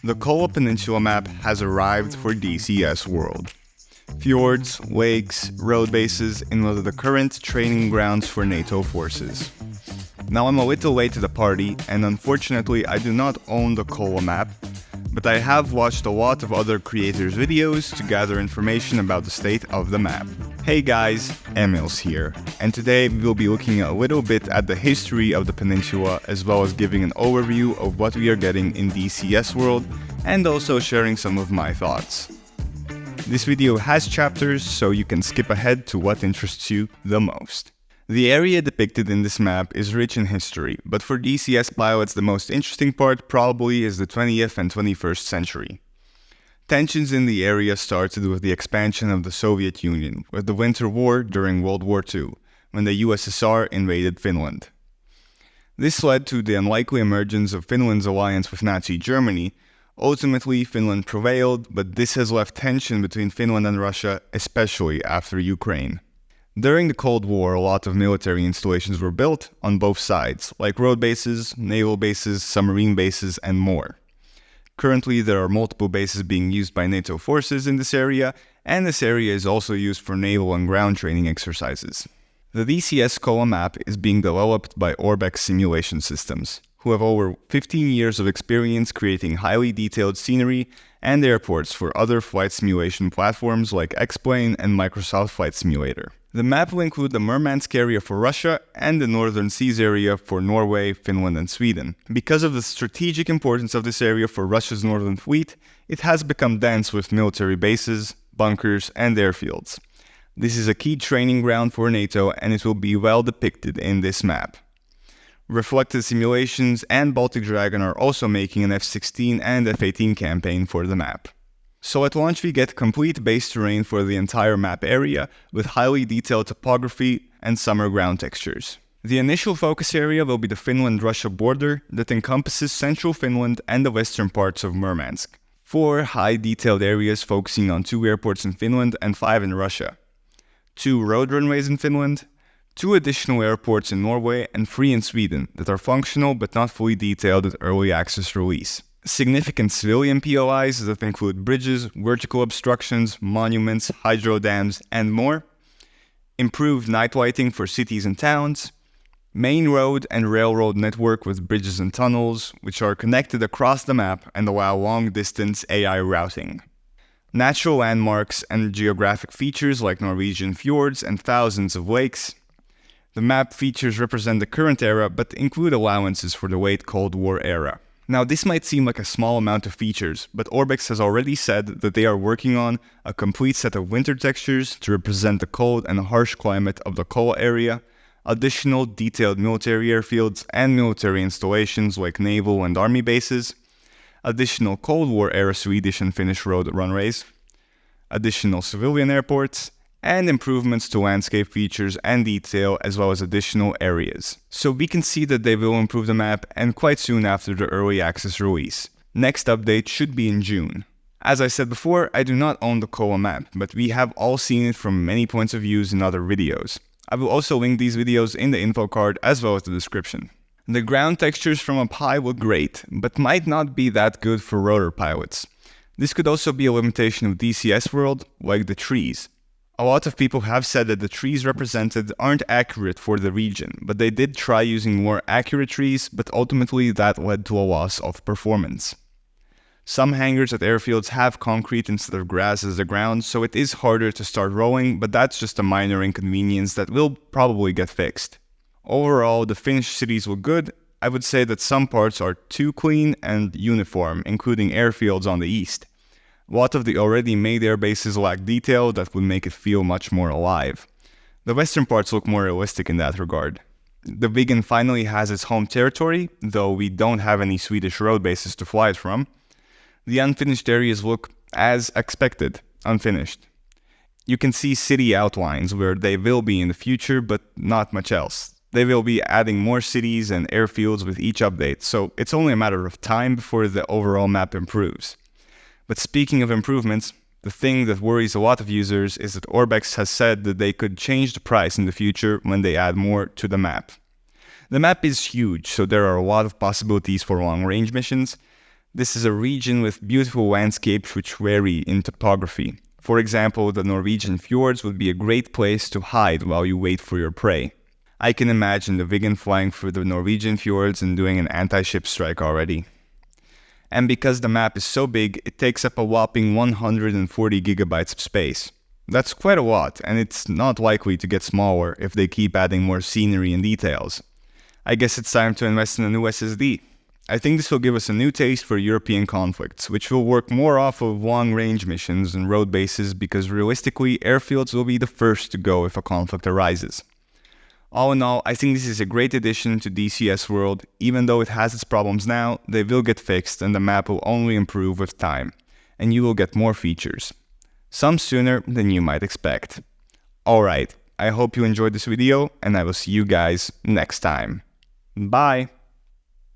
The Kola Peninsula map has arrived for DCS World. Fjords, lakes, road bases, and one of the current training grounds for NATO forces. Now I'm a little late to the party, and unfortunately I do not own the Kola map, but I have watched a lot of other creators' videos to gather information about the state of the map. Hey guys, Emils here, and today we will be looking a little bit at the history of the peninsula, as well as giving an overview of what we are getting in DCS World, and also sharing some of my thoughts. This video has chapters, so you can skip ahead to what interests you the most. The area depicted in this map is rich in history, but for DCS pilots the most interesting part probably is the 20th and 21st century. Tensions in the area started with the expansion of the Soviet Union, with the Winter War during World War II, when the USSR invaded Finland. This led to the unlikely emergence of Finland's alliance with Nazi Germany. Ultimately, Finland prevailed, but this has left tension between Finland and Russia, especially after Ukraine. During the Cold War, a lot of military installations were built on both sides, like road bases, naval bases, submarine bases, and more. Currently, there are multiple bases being used by NATO forces in this area, and this area is also used for naval and ground training exercises. The DCS Kola map is being developed by Orbex Simulation Systems, who have over 15 years of experience creating highly detailed scenery and airports for other flight simulation platforms like xPlane and Microsoft Flight Simulator. The map will include the Murmansk area for Russia and the Northern Seas area for Norway, Finland and Sweden. Because of the strategic importance of this area for Russia's northern fleet, it has become dense with military bases, bunkers and airfields. This is a key training ground for NATO, and it will be well depicted in this map. Reflected Simulations and Baltic Dragon are also making an F-16 and F-18 campaign for the map. So at launch we get complete base terrain for the entire map area, with highly detailed topography and summer ground textures. The initial focus area will be the Finland-Russia border that encompasses central Finland and the western parts of Murmansk. 4 high detailed areas focusing on 2 airports in Finland and 5 in Russia. 2 road runways in Finland, 2 additional airports in Norway and 3 in Sweden that are functional but not fully detailed at early access release. Significant civilian POIs that include bridges, vertical obstructions, monuments, hydro dams, and more. Improved night lighting for cities and towns. Main road and railroad network with bridges and tunnels, which are connected across the map and allow long-distance AI routing. Natural landmarks and geographic features like Norwegian fjords and thousands of lakes. The map features represent the current era but include allowances for the late Cold War era. Now this might seem like a small amount of features, but Orbex has already said that they are working on a complete set of winter textures to represent the cold and harsh climate of the Kola area, additional detailed military airfields and military installations like naval and army bases, additional Cold War era Swedish and Finnish road runways, additional civilian airports, and improvements to landscape features and detail, as well as additional areas. So we can see that they will improve the map, and quite soon after the early access release. Next update should be in June. As I said before, I do not own the Kola map, but we have all seen it from many points of view in other videos. I will also link these videos in the info card as well as the description. The ground textures from up high look great, but might not be that good for rotor pilots. This could also be a limitation of DCS World, like the trees. A lot of people have said that the trees represented aren't accurate for the region, but they did try using more accurate trees, but ultimately that led to a loss of performance. Some hangars at airfields have concrete instead of grass as the ground, so it is harder to start rolling, but that's just a minor inconvenience that will probably get fixed. Overall, the Finnish cities look good. I would say that some parts are too clean and uniform, including airfields on the east. A lot of the already made air bases lack detail that would make it feel much more alive. The western parts look more realistic in that regard. The Viggen finally has its home territory, though we don't have any Swedish road bases to fly it from. The unfinished areas look, as expected, unfinished. You can see city outlines where they will be in the future, but not much else. They will be adding more cities and airfields with each update, so it's only a matter of time before the overall map improves. But speaking of improvements, the thing that worries a lot of users is that Orbex has said that they could change the price in the future when they add more to the map. The map is huge, so there are a lot of possibilities for long-range missions. This is a region with beautiful landscapes which vary in topography. For example, the Norwegian fjords would be a great place to hide while you wait for your prey. I can imagine the Vigan flying through the Norwegian fjords and doing an anti-ship strike already. And because the map is so big, it takes up a whopping 140 gigabytes of space. That's quite a lot, and it's not likely to get smaller if they keep adding more scenery and details. I guess it's time to invest in a new SSD. I think this will give us a new taste for European conflicts, which will work more off of long-range missions and road bases because realistically, airfields will be the first to go if a conflict arises. All in all, I think this is a great addition to DCS World. Even though it has its problems now, they will get fixed and the map will only improve with time, and you will get more features. Some sooner than you might expect. Alright, I hope you enjoyed this video, and I will see you guys next time. Bye!